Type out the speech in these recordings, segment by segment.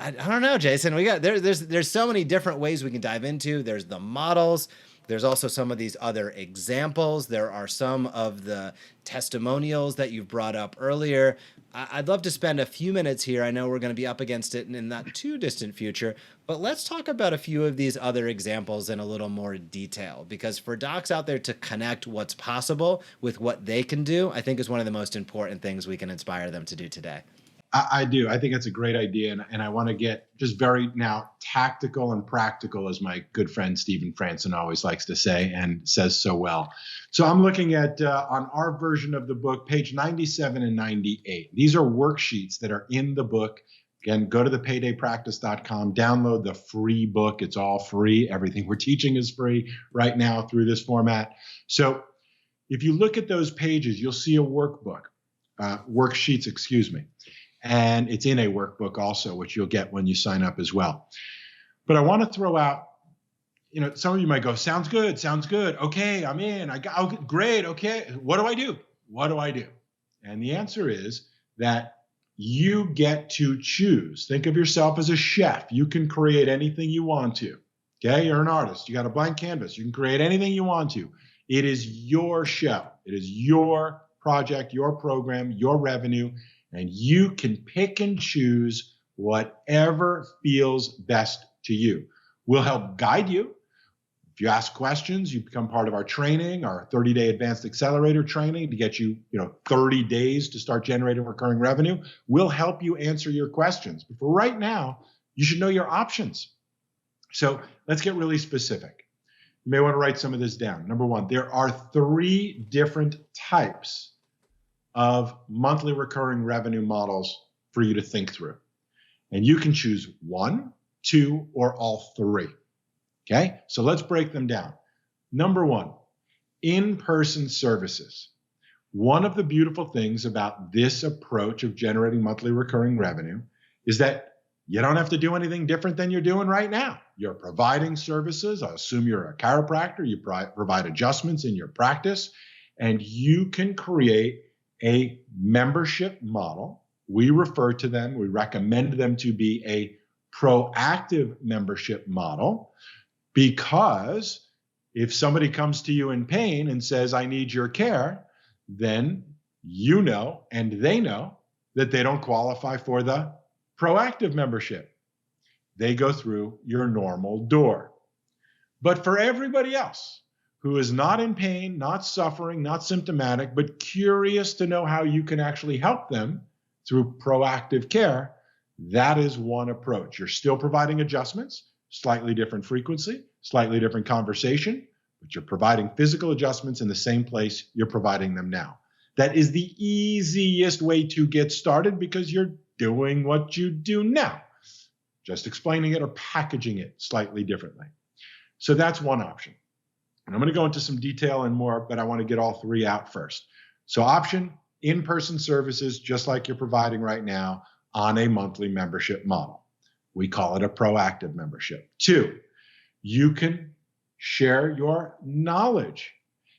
I don't know, Jason. There's so many different ways we can dive into. There's the models. There's also some of these other examples. There are some of the testimonials that you've brought up earlier. I'd love to spend a few minutes here. I know we're going to be up against it in the not too distant future, but let's talk about a few of these other examples in a little more detail, because for docs out there to connect what's possible with what they can do, I think is one of the most important things we can inspire them to do today. I do. I think it's a great idea. And I want to get just very now tactical and practical, as my good friend Stephen Franson always likes to say and says so well. So I'm looking at on our version of the book, page 97 and 98. These are worksheets that are in the book. Again, go to the paydaypractice.com, download the free book. It's all free. Everything we're teaching is free right now through this format. So if you look at those pages, you'll see a workbook, worksheets, excuse me. And it's in a workbook also, which you'll get when you sign up as well. But I want to throw out, some of you might go, sounds good. Okay, I'm in. Great. Okay. What do I do? What do I do? And the answer is that you get to choose. Think of yourself as a chef. You can create anything you want to. Okay. You're an artist. You got a blank canvas. You can create anything you want to. It is your show. It is your project, your program, your revenue. And you can pick and choose whatever feels best to you. We'll help guide you. If you ask questions, you become part of our training, our 30-day advanced accelerator training to get you, 30 days to start generating recurring revenue. We'll help you answer your questions. But for right now, you should know your options. So let's get really specific. You may want to write some of this down. Number one, there are 3 different types of monthly recurring revenue models for you to think through. And you can choose 1, 2, or all 3. Okay, so let's break them down. Number 1, in-person services. One of the beautiful things about this approach of generating monthly recurring revenue is that you don't have to do anything different than you're doing right now. You're providing services. I assume you're a chiropractor. You provide adjustments in your practice, and you can create a membership model. We recommend them to be a proactive membership model, because if somebody comes to you in pain and says, I need your care, then you know, and they know that they don't qualify for the proactive membership. They go through your normal door. But for everybody else who is not in pain, not suffering, not symptomatic, but curious to know how you can actually help them through proactive care, that is one approach. You're still providing adjustments, slightly different frequency, slightly different conversation, but you're providing physical adjustments in the same place you're providing them now. That is the easiest way to get started, because you're doing what you do now, just explaining it or packaging it slightly differently. So that's one option. And I'm going to go into some detail and more, but I want to get all 3 out first. So option, in-person services, just like you're providing right now on a monthly membership model. We call it a proactive membership. 2, you can share your knowledge.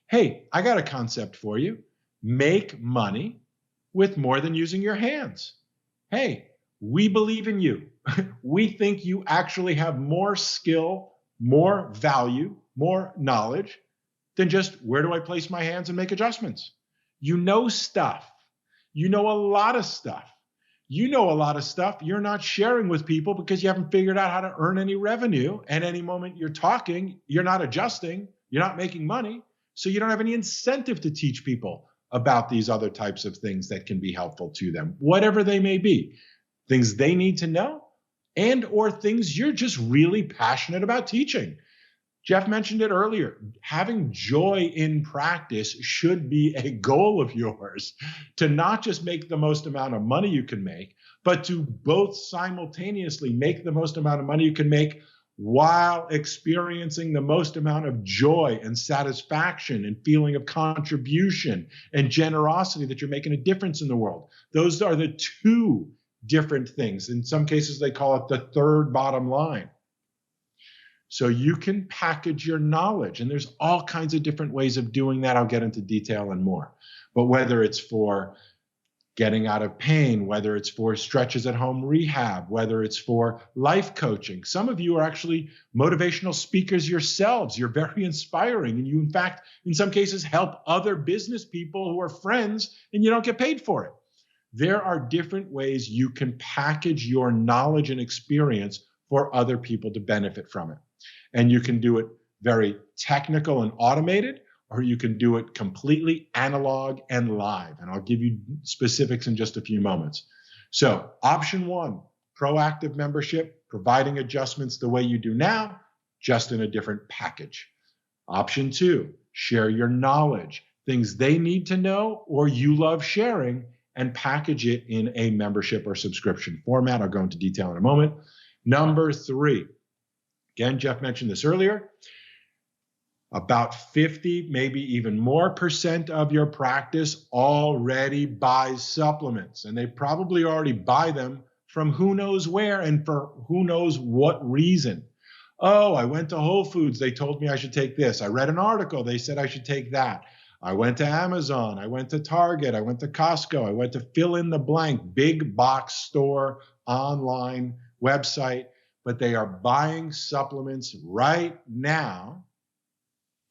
Hey, I got a concept for you. Make money with more than using your hands. Hey, we believe in you. We think you actually have more skill, more value, more knowledge than just where do I place my hands and make adjustments. You know stuff. You know a lot of stuff. You know a lot of stuff you're not sharing with people because you haven't figured out how to earn any revenue. And any moment you're talking, you're not adjusting, you're not making money. So you don't have any incentive to teach people about these other types of things that can be helpful to them, whatever they may be, things they need to know and or things you're just really passionate about teaching. Jeff mentioned it earlier. Having joy in practice should be a goal of yours, to not just make the most amount of money you can make, but to both simultaneously make the most amount of money you can make while experiencing the most amount of joy and satisfaction and feeling of contribution and generosity that you're making a difference in the world. Those are the 2 different things. In some cases, they call it the third bottom line. So you can package your knowledge, and there's all kinds of different ways of doing that. I'll get into detail and more. But whether it's for getting out of pain, whether it's for stretches at home rehab, whether it's for life coaching. Some of you are actually motivational speakers yourselves. You're very inspiring. And you, in fact, in some cases, help other business people who are friends and you don't get paid for it. There are different ways you can package your knowledge and experience for other people to benefit from it. And you can do it very technical and automated, or you can do it completely analog and live. And I'll give you specifics in just a few moments. So option one, proactive membership, providing adjustments the way you do now, just in a different package. Option two, share your knowledge, things they need to know or you love sharing, and package it in a membership or subscription format. I'll go into detail in a moment. Number three, again, Jeff mentioned this earlier, about 50, maybe even more % of your practice already buys supplements, and they probably already buy them from who knows where and for who knows what reason. Oh, I went to Whole Foods. They told me I should take this. I read an article. They said I should take that. I went to Amazon. I went to Target. I went to Costco. I went to fill in the blank, big box store, online website, but they are buying supplements right now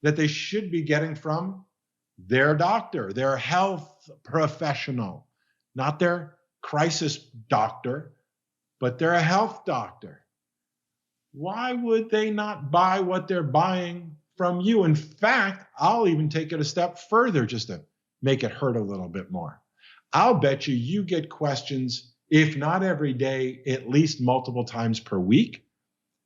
that they should be getting from their doctor, their health professional, not their crisis doctor, but their health doctor. Why would they not buy what they're buying from you? In fact, I'll even take it a step further just to make it hurt a little bit more. I'll bet you get questions, if not every day, at least multiple times per week,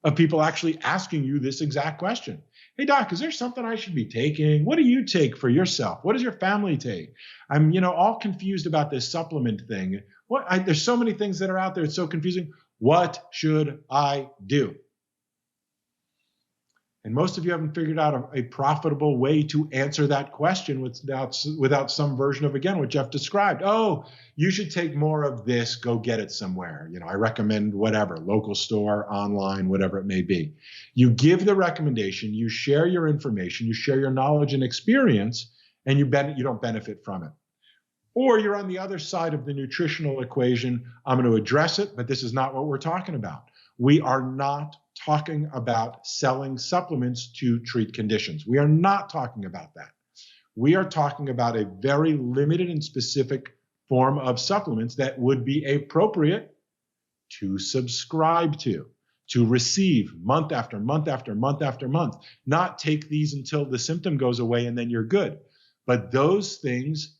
of people actually asking you this exact question. Hey, doc, is there something I should be taking? What do you take for yourself? What does your family take? I'm, all confused about this supplement thing. There's so many things that are out there. It's so confusing. What should I do? And most of you haven't figured out a profitable way to answer that question without some version of, again, what Jeff described. Oh, you should take more of this, go get it somewhere. I recommend whatever, local store, online, whatever it may be. You give the recommendation, you share your information, you share your knowledge and experience, and you don't benefit from it. Or you're on the other side of the nutritional equation. I'm going to address it, but this is not what we're talking about. We are not talking about selling supplements to treat conditions. We are not talking about that. We are talking about a very limited and specific form of supplements that would be appropriate to subscribe to receive month after month after month after month. Not take these until the symptom goes away and then you're good. But those things,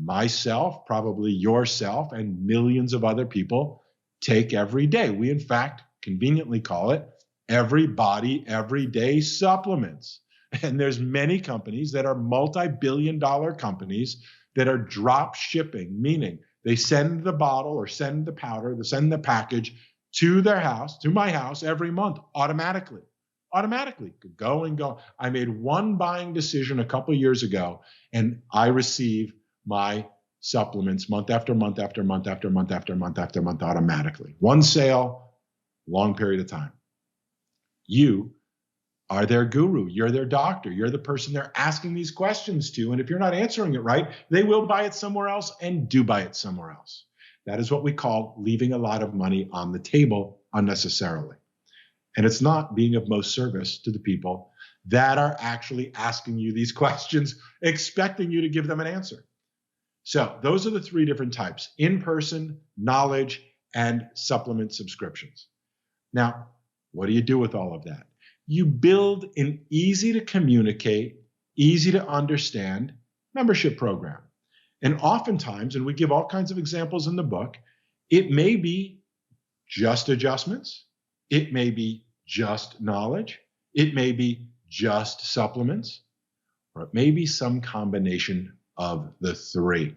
myself, probably yourself, and millions of other people take every day. We, in fact, conveniently call it everybody, everyday supplements. And there's many companies that are multi-billion-dollar companies that are drop shipping, meaning they send the bottle or send the powder, they send the package to their house, to my house every month, automatically. Could go and go. I made one buying decision a couple years ago, and I receive my supplements month after month after month after month after month after month automatically. One sale, long period of time. You are their guru. You're their doctor. You're the person they're asking these questions to. And if you're not answering it right, they will buy it somewhere else and do buy it somewhere else. That is what we call leaving a lot of money on the table unnecessarily. And it's not being of most service to the people that are actually asking you these questions, expecting you to give them an answer. So those are the three different types: in-person, knowledge, and supplement subscriptions. Now, what do you do with all of that? You build an easy to communicate, easy to understand membership program. And oftentimes, and we give all kinds of examples in the book, it may be just adjustments. It may be just knowledge. It may be just supplements, or it may be some combination of the three.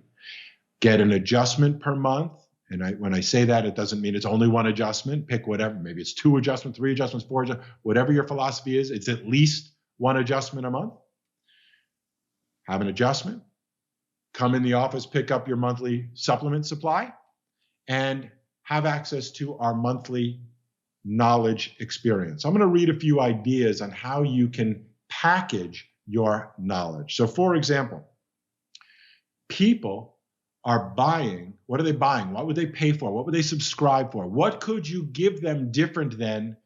Get an adjustment per month. And when I say that, it doesn't mean it's only one adjustment. Pick whatever. Maybe it's 2 adjustments, 3 adjustments, 4 adjustments, whatever your philosophy is. It's at least one adjustment a month. Have an adjustment. Come in the office, pick up your monthly supplement supply, and have access to our monthly knowledge experience. I'm going to read a few ideas on how you can package your knowledge. So, for example, people are buying, what are they buying? What would they pay for? What would they subscribe for? What could you give them different than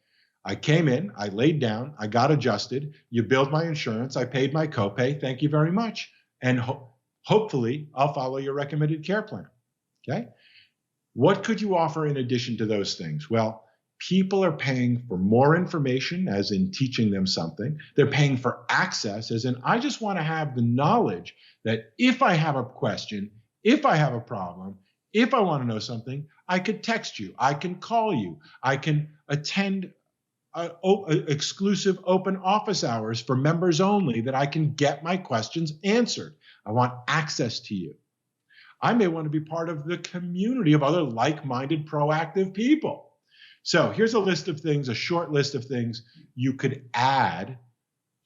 I came in, I laid down, I got adjusted, you billed my insurance, I paid my copay, thank you very much. And hopefully I'll follow your recommended care plan, okay? What could you offer in addition to those things? Well, people are paying for more information, as in teaching them something. They're paying for access, as in I just want to have the knowledge that if I have a question, if I have a problem, if I want to know something, I could text you, I can call you, I can attend exclusive open office hours for members only that I can get my questions answered. I want access to you. I may want to be part of the community of other like-minded, proactive people. So here's a list of things, a short list of things you could add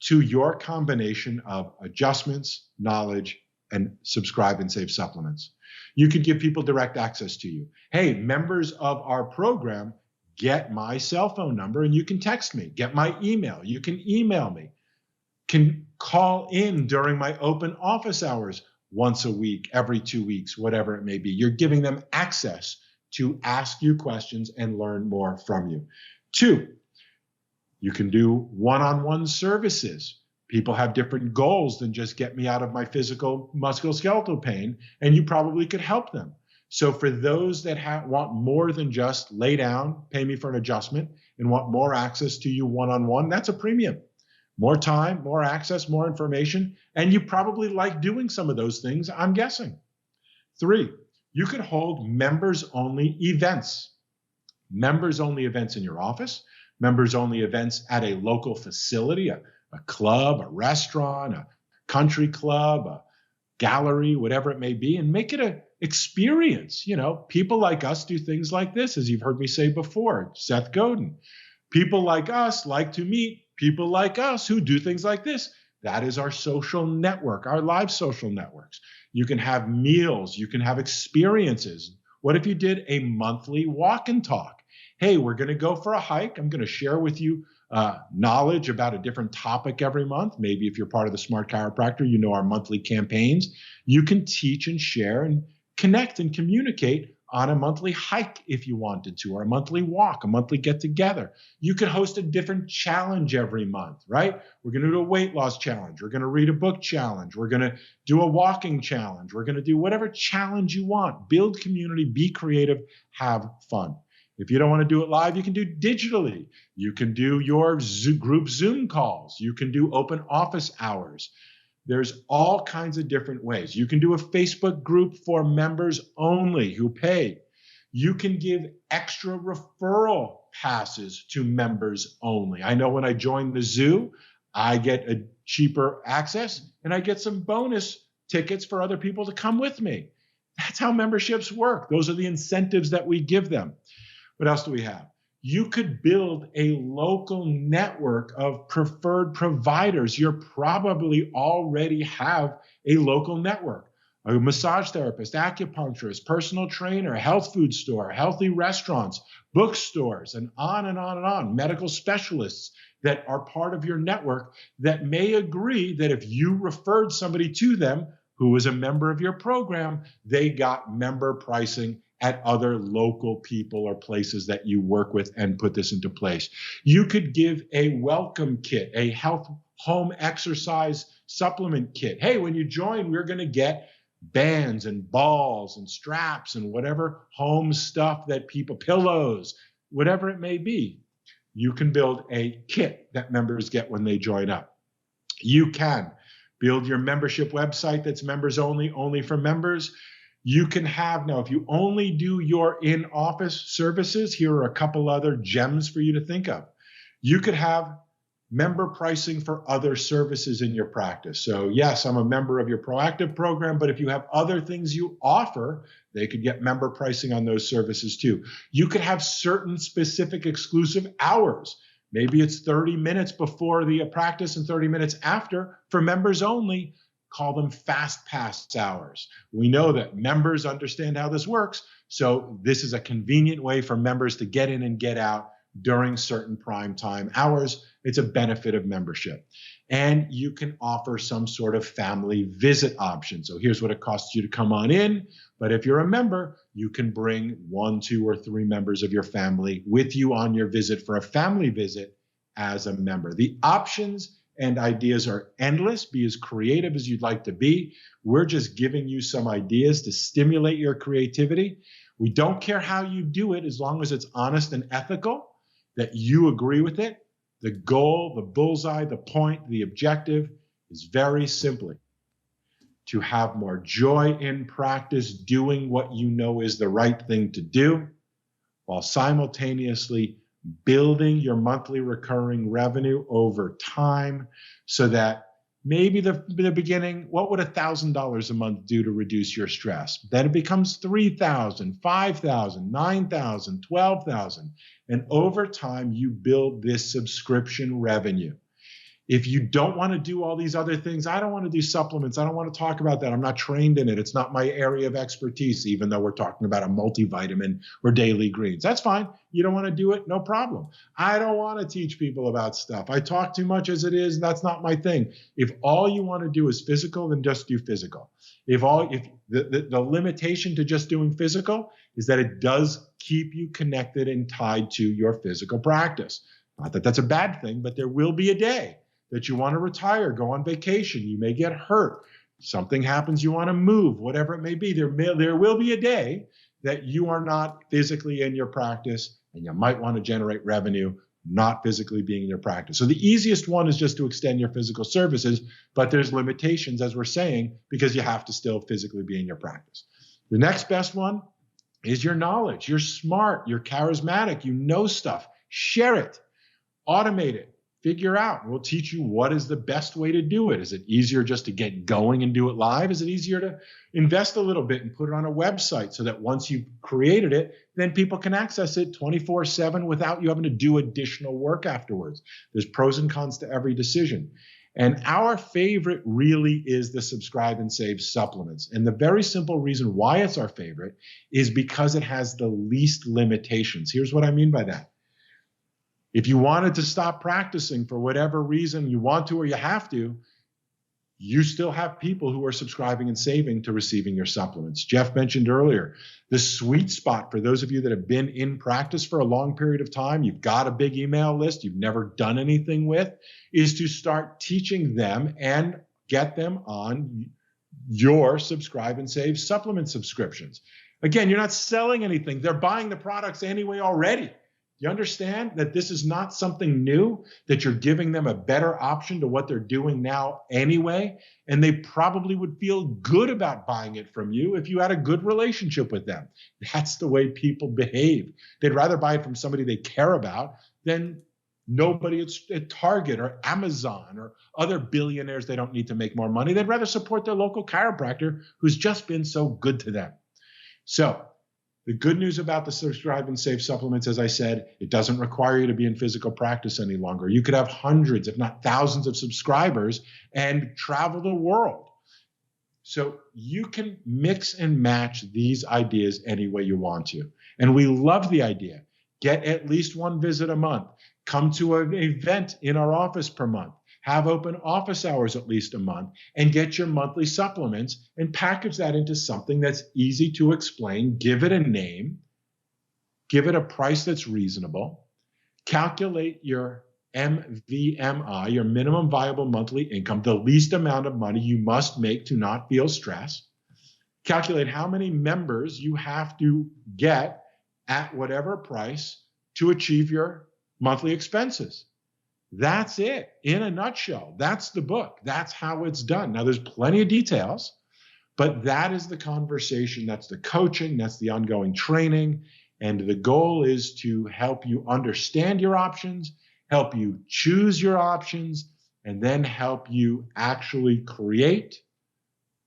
to your combination of adjustments, knowledge, and subscribe and save supplements. You could give people direct access to you. Hey, members of our program, get my cell phone number and you can text me. Get my email. You can email me. Can call in during my open office hours once a week, every 2 weeks, whatever it may be. You're giving them access to ask you questions and learn more from you. 2, you can do one-on-one services. People have different goals than just get me out of my physical musculoskeletal pain, and you probably could help them. So for those that want more than just lay down, pay me for an adjustment, and want more access to you one-on-one, that's a premium. More time, more access, more information, and you probably like doing some of those things, I'm guessing. 3, you could hold members-only events. Members-only events in your office, members-only events at a local facility, a club, a restaurant, a country club, a gallery, whatever it may be, and make it an experience. You know, people like us do things like this, as you've heard me say before, Seth Godin. People like us like to meet people like us who do things like this. That is our social network, our live social networks. You can have meals, you can have experiences. What if you did a monthly walk and talk? Hey, we're going to go for a hike. I'm going to share with you knowledge about a different topic every month. Maybe if you're part of the Smart Chiropractor, you know our monthly campaigns. You can teach and share and connect and communicate on a monthly hike if you wanted to, or a monthly walk, a monthly get together. You could host a different challenge every month, right? We're going to do a weight loss challenge. We're going to read a book challenge. We're going to do a walking challenge. We're going to do whatever challenge you want. Build community, be creative, have fun. If you don't want to do it live, you can do digitally. You can do your group Zoom calls. You can do open office hours. There's all kinds of different ways. You can do a Facebook group for members only who pay. You can give extra referral passes to members only. I know when I join the zoo, I get a cheaper access and I get some bonus tickets for other people to come with me. That's how memberships work. Those are the incentives that we give them. What else do we have? You could build a local network of preferred providers. You probably already have a local network. A massage therapist, acupuncturist, personal trainer, health food store, healthy restaurants, bookstores, and on and on and on. Medical specialists that are part of your network that may agree that if you referred somebody to them who was a member of your program, they got member pricing at other local people or places that you work with and put this into place. You could give a welcome kit, a health home exercise supplement kit. Hey, when you join, we're going to get bands and balls and straps and whatever home stuff that people, pillows, whatever it may be. You can build a kit that members get when they join up. You can build your membership website that's members only, only for members. You can have, now if you only do your in-office services, here are a couple other gems for you to think of. You could have member pricing for other services in your practice. So yes, I'm a member of your proactive program, but if you have other things you offer, they could get member pricing on those services too. You could have certain specific exclusive hours. Maybe it's 30 minutes before the practice and 30 minutes after for members only. Call them fast pass hours. We know that members understand how this works. So this is a convenient way for members to get in and get out during certain prime time hours. It's a benefit of membership. And you can offer some sort of family visit option. So here's what it costs you to come on in. But if you're a member, you can bring 1, 2, or 3 members of your family with you on your visit for a family visit as a member. The options and ideas are endless. Be as creative as you'd like to be. We're just giving you some ideas to stimulate your creativity. We don't care how you do it as long as it's honest and ethical, that you agree with it. The goal, the bullseye, the point, the objective is very simply to have more joy in practice, doing what you know is the right thing to do, while simultaneously building your monthly recurring revenue over time, so that maybe the beginning, what would $1,000 a month do to reduce your stress? Then it becomes $3,000, $5,000, $9,000, $12,000. And over time, you build this subscription revenue. If you don't want to do all these other things, I don't want to do supplements. I don't want to talk about that. I'm not trained in it. It's not my area of expertise, even though we're talking about a multivitamin or daily greens. That's fine. You don't want to do it? No problem. I don't want to teach people about stuff. I talk too much as it is. That's not my thing. If all you want to do is physical, then just do physical. If the limitation to just doing physical is that it does keep you connected and tied to your physical practice. Not that that's a bad thing, but there will be a day that you want to retire, go on vacation, you may get hurt, something happens, you want to move, whatever it may be. There will be a day that you are not physically in your practice, and you might want to generate revenue not physically being in your practice. So the easiest one is just to extend your physical services, but there's limitations, as we're saying, because you have to still physically be in your practice. The next best one is your knowledge. You're smart, you're charismatic, you know stuff. Share it, automate it. Figure out. We'll teach you what is the best way to do it. Is it easier just to get going and do it live? Is it easier to invest a little bit and put it on a website so that once you've created it, then people can access it 24/7 without you having to do additional work afterwards? There's pros and cons to every decision. And our favorite really is the Subscribe and Save supplements. And the very simple reason why it's our favorite is because it has the least limitations. Here's what I mean by that. If you wanted to stop practicing for whatever reason, you want to or you have to, you still have people who are subscribing and saving to receiving your supplements. Jeff mentioned earlier, the sweet spot for those of you that have been in practice for a long period of time, you've got a big email list you've never done anything with, is to start teaching them and get them on your Subscribe and Save supplement subscriptions. Again, you're not selling anything. They're buying the products anyway already. You understand that this is not something new, that you're giving them a better option to what they're doing now anyway, and they probably would feel good about buying it from you if you had a good relationship with them. That's the way people behave. They'd rather buy it from somebody they care about than nobody at Target or Amazon or other billionaires they don't need to make more money. They'd rather support their local chiropractor who's just been so good to them. So, the good news about the Subscribe and Save supplements, as I said, it doesn't require you to be in physical practice any longer. You could have hundreds, if not thousands of subscribers and travel the world. So you can mix and match these ideas any way you want to. And we love the idea. Get at least one visit a month. Come to an event in our office per month. Have open office hours at least a month, and get your monthly supplements and package that into something that's easy to explain. Give it a name, give it a price that's reasonable, calculate your MVMI, your minimum viable monthly income, the least amount of money you must make to not feel stress. Calculate how many members you have to get at whatever price to achieve your monthly expenses. That's it in a nutshell. That's the book. That's how it's done. Now, there's plenty of details, but that is the conversation. That's the coaching. That's the ongoing training. And the goal is to help you understand your options, help you choose your options, and then help you actually create,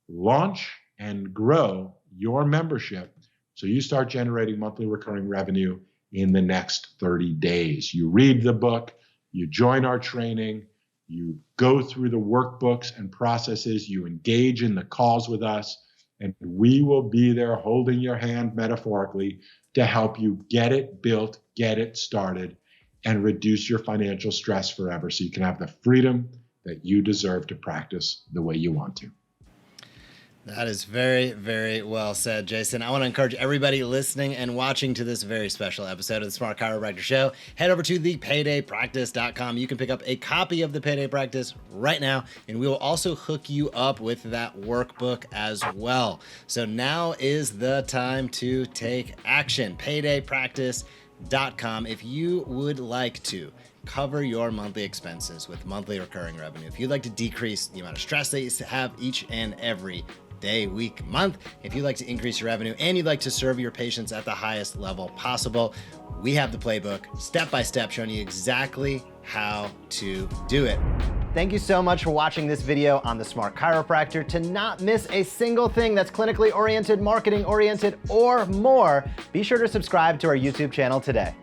launch, and grow your membership so you start generating monthly recurring revenue in the next 30 days. You read the book. You join our training, you go through the workbooks and processes, you engage in the calls with us, and we will be there holding your hand metaphorically to help you get it built, get it started, and reduce your financial stress forever so you can have the freedom that you deserve to practice the way you want to. That is very, very well said, Jason. I want to encourage everybody listening and watching to this very special episode of the Smart Chiropractor Show. Head over to the paydaypractice.com. You can pick up a copy of the Payday Practice right now, and we will also hook you up with that workbook as well. So now is the time to take action. Paydaypractice.com. If you would like to cover your monthly expenses with monthly recurring revenue, if you'd like to decrease the amount of stress that you have each and every day, week, month, if you'd like to increase your revenue and you'd like to serve your patients at the highest level possible, we have the playbook step by step showing you exactly how to do it. Thank you so much for watching this video on the Smart Chiropractor. To not miss a single thing that's clinically oriented, marketing oriented, or more, be sure to subscribe to our YouTube channel today.